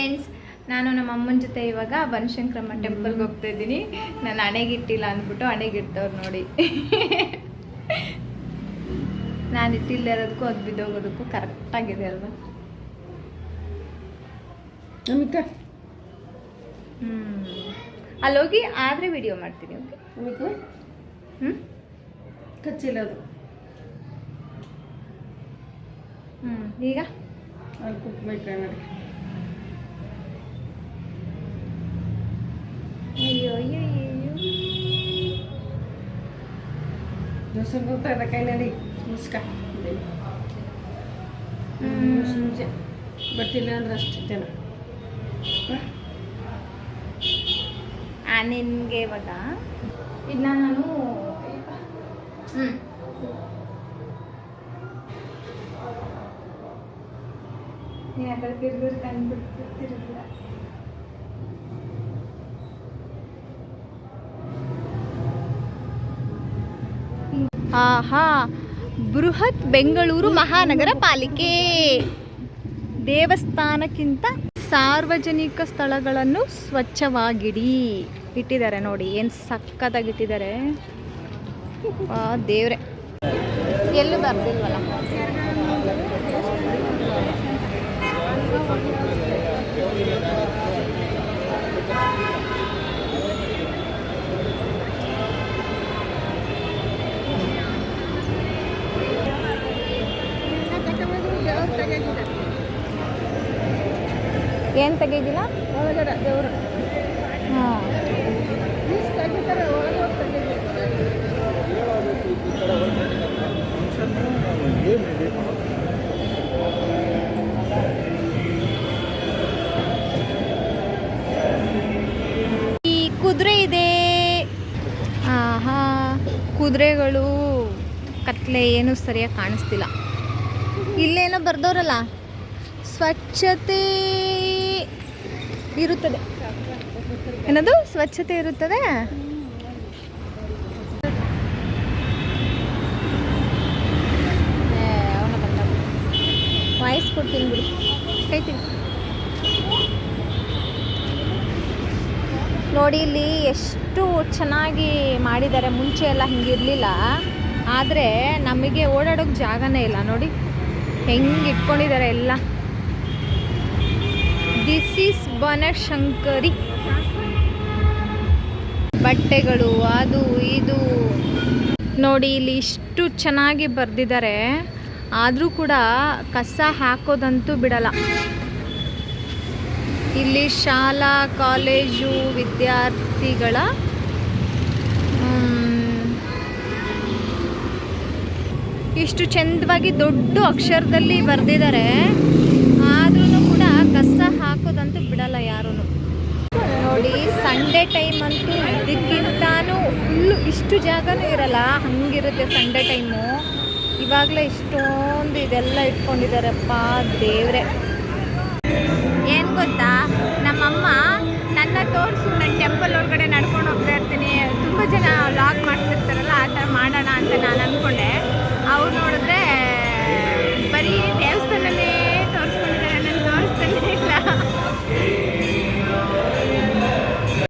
Friends, ನಾನು ನಮ್ಮ ಅಮ್ಮನ ಜೊತೆ ಇವಾಗ ಬನಶಂಕರಮ್ಮ ಟೆಂಪಲ್ಗೆ ಹೋಗ್ತಾ ಇದ್ದೀನಿ. ನಾನು ಹಣೆಗಿಟ್ಟಿಲ್ಲ ಅಂದ್ಬಿಟ್ಟು ಹಣೆಗಿಡ್ತವ್ರು ನೋಡಿ. ನಾನು ಇಟ್ಟಿಲ್ಲದೆ ಇರೋದಕ್ಕೂ ಅದು ಬಿದ್ದೋಗೋದಕ್ಕೂ ಕರೆಕ್ಟಾಗಿದೆ ಅಲ್ವಾ? ಅಲ್ಲೋಗಿ ಆದರೆ ವಿಡಿಯೋ ಮಾಡ್ತೀನಿ. ಓಕೆ, ಕಚ್ಚಿಲ್ಲ ಅದು. ಈಗ ಅಲ್ಲಿ ಕುಕ್ಬೇಕು ಟ್ರೈ ಮಾಡಿ. ಅಯ್ಯೋ ಅಯ್ಯೋ ಅಯ್ಯೋ, ದೋಸೆ ಹೋಗ್ತಾ ಇದೆ ಕೈನಲ್ಲಿ ಮುಸ್ಕ ಬರ್ತಿಲ್ಲ ಅಂದ್ರೆ ಅಷ್ಟು ಜನ. ನಿನಗೆ ಇವಾಗ ಇದನ್ನ ನಾನು ನೀನು ಆ ಕಡೆ ತಿರುಗಿದ್ರೆ ಕಂಡುಬಿಡ್ತಿರಲಿಲ್ಲ. ಆಹಾ, ಬೃಹತ್ ಬೆಂಗಳೂರು ಮಹಾನಗರ ಪಾಲಿಕೆ ದೇವಸ್ಥಾನಕ್ಕಿಂತ ಸಾರ್ವಜನಿಕ ಸ್ಥಳಗಳನ್ನು ಸ್ವಚ್ಛವಾಗಿಡಿ ಇಟ್ಟಿದ್ದಾರೆ ನೋಡಿ. ಏನು ಸಕ್ಕತ್ತಾಗಿ ಇಟ್ಟಿದ್ದಾರೆ. ದೇವ್ರೆ, ಎಲ್ಲೂ ಬರ್ದಿಲ್ವಲ್ಲ. ಏನು ತೆಗೆದಿಲ್ಲ ಒಳಗಡೆ ದೇವರು. ಹಾಂ, ಈ ಕುದುರೆ ಇದೆ. ಆಹಾ, ಕುದುರೆಗಳು ಕತ್ಲೆ ಏನು ಸರಿಯಾಗಿ ಕಾಣಿಸ್ತಿಲ್ಲ. ಇಲ್ಲೇನೋ ಬರ್ದವ್ರಲ್ಲ, ಸ್ವಚ್ಛತೆ ಇರುತ್ತದೆ. ಏನದು ಸ್ವಚ್ಛತೆ ಇರುತ್ತದೆ. ವಾಯ್ಸ್ ಕೊಡ್ತೀನಿ ಬಿಡಿ, ಕೈತೀನಿ ನೋಡಿ. ಇಲ್ಲಿ ಎಷ್ಟು ಚೆನ್ನಾಗಿ ಮಾಡಿದ್ದಾರೆ. ಮುಂಚೆ ಎಲ್ಲ ಹಿಂಗಿರಲಿಲ್ಲ, ಆದರೆ ನಮಗೆ ಓಡಾಡೋಕ್ಕೆ ಜಾಗನೇ ಇಲ್ಲ ನೋಡಿ ಹೆಂಗೆ ಇಟ್ಕೊಂಡಿದ್ದಾರೆ ಎಲ್ಲ. This is Banashankari. ಬಟ್ಟೆಗಳು ಅದು ಇದು ನೋಡಿ ಇಲ್ಲಿ ಇಷ್ಟು ಚೆನ್ನಾಗಿ ಬರೆದಿದ್ದಾರೆ. ಆದರೂ ಕೂಡ ಕಸ ಹಾಕೋದಂತೂ ಬಿಡಲ್ಲ. ಇಲ್ಲಿ ಶಾಲಾ ಕಾಲೇಜು ವಿದ್ಯಾರ್ಥಿಗಳ ಇಷ್ಟು ಚಂದವಾಗಿ ದೊಡ್ಡ ಅಕ್ಷರದಲ್ಲಿ ಬರೆದಿದ್ದಾರೆ. ಆದ್ರೂ ಕೂಡ ಕಸ ಹಾಕೋದಂತೂ ಬಿಡಲ್ಲ ಯಾರೂ ನೋಡಿ. ಸಂಡೇ ಟೈಮ್ ಅಂತೂ ಇದಕ್ಕಿಂತಾನು ಫುಲ್ಲು ಇಷ್ಟು ಜಾಗನೂ ಇರಲ್ಲ, ಹಂಗಿರುತ್ತೆ ಸಂಡೇ ಟೈಮು. ಇವಾಗಲೇ ಇಷ್ಟೊಂದು ಇದೆಲ್ಲ ಇಟ್ಕೊಂಡಿದ್ದಾರಪ್ಪ ದೇವ್ರೆ. ಏನು ಗೊತ್ತಾ, ನಮ್ಮಮ್ಮ ನನ್ನ ತೋರಿಸು, ನಾನು ಟೆಂಪಲ್ ಒಳಗಡೆ ನಡ್ಕೊಂಡು ಹೋಗ್ತಾ ಇರ್ತೀನಿ. ತುಂಬ ಜನ ವ್ಲಾಗ್ ಮಾಡ್ತಿರ್ತಾರಲ್ಲ, ಆ ಥರ ಮಾಡೋಣ ಅಂತ ನಾನು ಅಂದ್ಕೊಂಡೆ.